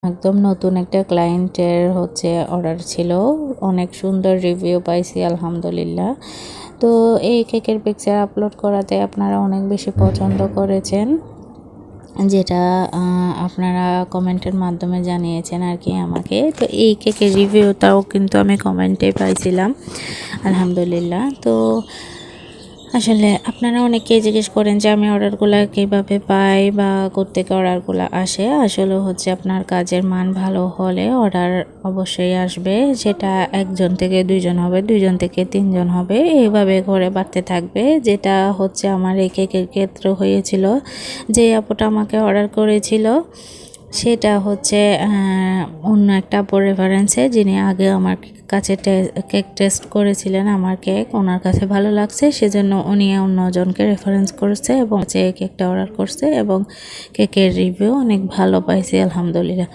একদম নতুন একটা ক্লায়েন্টের অর্ডার ছিল। অনেক সুন্দর রিভিউ পাইছি আলহামদুলিল্লাহ। তো এই কেকের পিকচার আপলোড করাতে আপনারা অনেক বেশি পছন্দ করেছেন, যেটা আপনারা কমেন্টের মাধ্যমে জানিয়েছেন আর কি আমাকে। তো এই কেকের রিভিউটাও কিন্তু আমি কমেন্টে পাইছিলাম আলহামদুলিল্লাহ। তো আসলে আপনারা অনেকেই জিজ্ঞেস করেন যে আমি অর্ডারগুলো কীভাবে পাই বা কোত্থেকে অর্ডারগুলো আসে। আসলে আপনার কাজের মান ভালো হলে অর্ডার অবশ্যই আসবে। সেটা 1 জন থেকে 2 জন হবে, 2 জন থেকে 3 জন হবে, এইভাবে করে বাড়তে থাকবে। যেটা আমার এই কেকের ক্ষেত্রে হয়েছিল। যে আপুটা আমাকে অর্ডার করেছিল সেটা অন্য একটা আপুর রেফারেন্সে, যিনি আগে আমার কাছে কেক টেস্ট করেছিলেন। আমার কেক ওনার কাছে ভালো লাগছে, সেজন্য উনি অন্যজনকে রেফারেন্স করছে এবং কেকটা অর্ডার করছে এবং কেকের রিভিউ অনেক ভালো পাইছি আলহামদুলিল্লাহ।